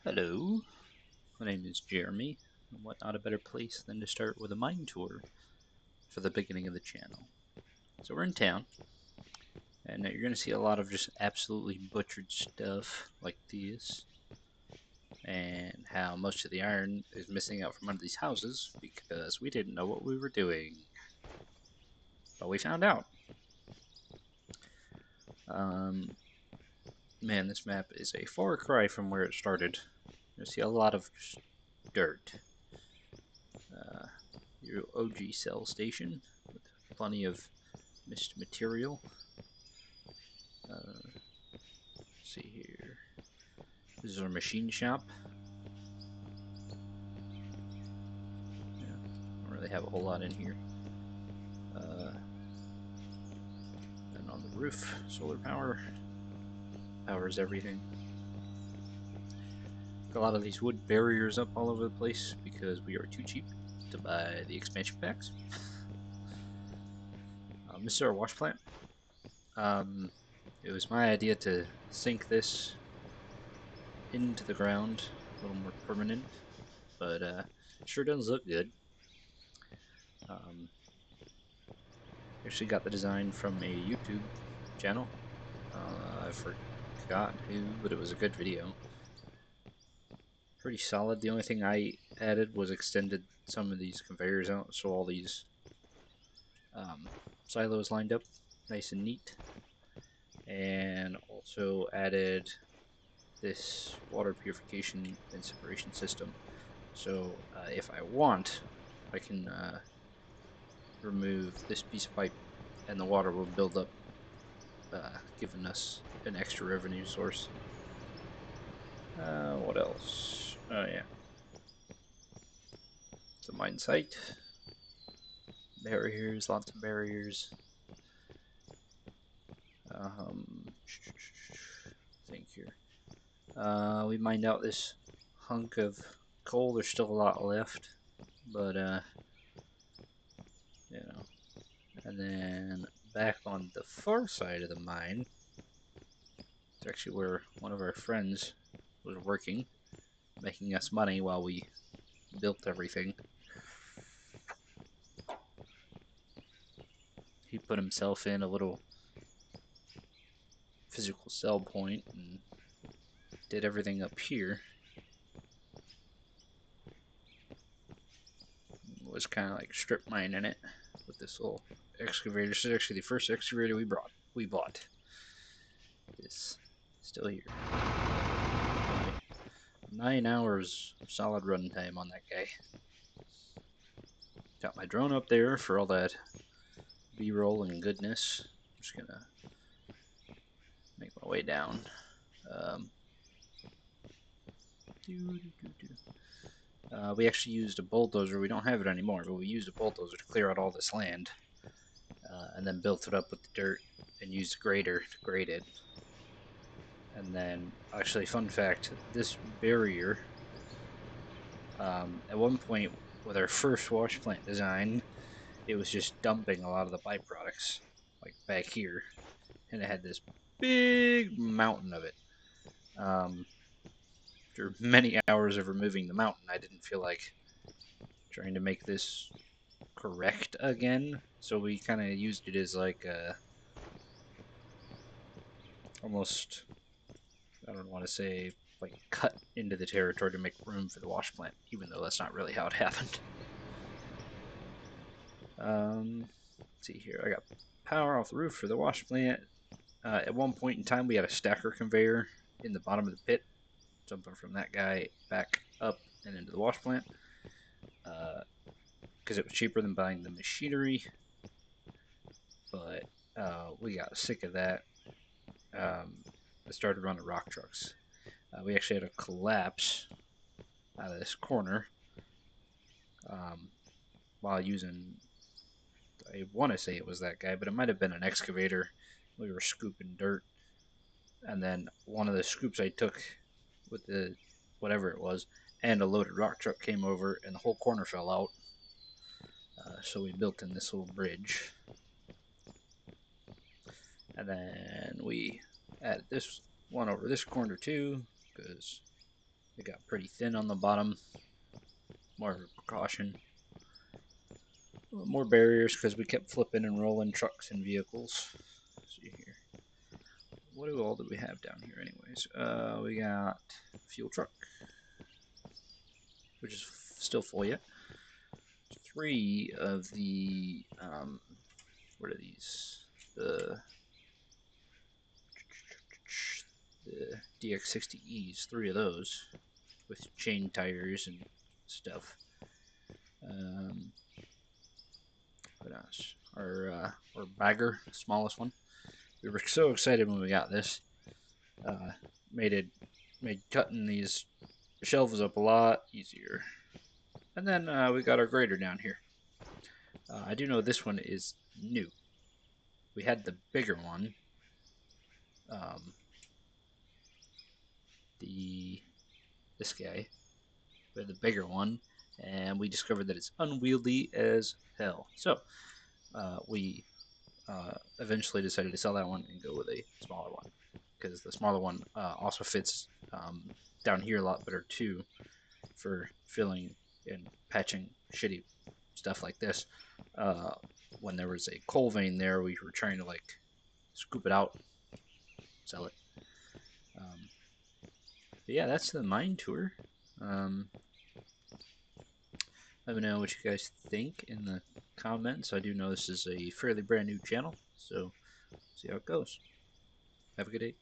Hello, my name is Jeremy, and what not a better place than to start with a mine tour for the beginning of the channel. So we're in town, and you're going to see a lot of just absolutely butchered stuff like this, and how most of the iron is missing out from under these houses because we didn't know what we were doing. But we found out. Um, Man, this map is a far cry from where it started. You see a lot of dirt. Uh, your OG cell station with plenty of missed material. See here. This is our machine shop. Yeah, don't really have a whole lot in here. And on the roof, solar power powers everything. Got a lot of these wood barriers up all over the place because we are too cheap to buy the expansion packs. This is our wash plant. Um, it was my idea to sink this into the ground, a little more permanent, but sure does look good. Um, Actually got the design from a YouTube channel. I forgot who, but it was a good video. Pretty solid. The only thing I added was extended some of these conveyors out so all these um, silos lined up nice and neat. And also added this water purification and separation system. So if I want, I can remove this piece of pipe and the water will build up, giving us an extra revenue source. What else? Oh yeah, it's a mine site. Barriers, lots of barriers. Think here. We mined out this hunk of coal. There's still a lot left, but you know. And then back on the far side of the mine, it's actually where one of our friends was working, making us money while we built everything. He put himself in a little physical cell point and did everything up here. It was kind of like strip mining it with this little excavator. This is actually the first excavator we bought. It's still here. 9 hours solid run time on that guy. Got my drone up there for all that B-roll and goodness. I'm just gonna make my way down. Um, we actually used a bulldozer. We don't have it anymore, but we used a bulldozer to clear out all this land, and then built it up with the dirt and used a grader to grade it. And then, actually, fun fact: this barrier, at one point with our first wash plant design, it was just dumping a lot of the byproducts, like back here, and it had this big mountain of it. After many hours of removing the mountain, I didn't feel like trying to make this correct again, so we kind of used it as like a almost, I don't want to say like cut into the territory to make room for the wash plant, even though that's not really how it happened. Let's see here. I got power off the roof for the wash plant. At one point in time, we had a stacker conveyor in the bottom of the pit, jumping from that guy back up and into the wash plant, because it was cheaper than buying the machinery. But we got sick of that. I started running rock trucks. We actually had a collapse out of this corner um, while using, I want to say it was that guy, but it might have been an excavator. We were scooping dirt, and then one of the scoops I took with the whatever it was and a loaded rock truck came over and the whole corner fell out. So we built in this little bridge, and then we added this one over this corner too, because It got pretty thin on the bottom. More precaution. More barriers because we kept flipping and rolling trucks and vehicles. Let's see here. What all do we have down here, anyways? We got a fuel truck, which is still full yet. 3 of the what are these? The DX60Es. 3 of those with chain tires and stuff. What else? Our bagger, smallest one. We were so excited when we got this. Made cutting these shelves up a lot easier. And then we got our grader down here. I do know this one is new. We had the bigger one. This guy. We had the bigger one, and we discovered that it's unwieldy as hell. So we eventually decided to sell that one and go with a smaller one, because the smaller one also fits down here a lot better too for filling and patching shitty stuff like this. When there was a coal vein there, we were trying to like scoop it out, sell it. But yeah, that's the mine tour. Let me know what you guys think in the comments. I do know this is a fairly brand new channel, so see how it goes. Have a good day.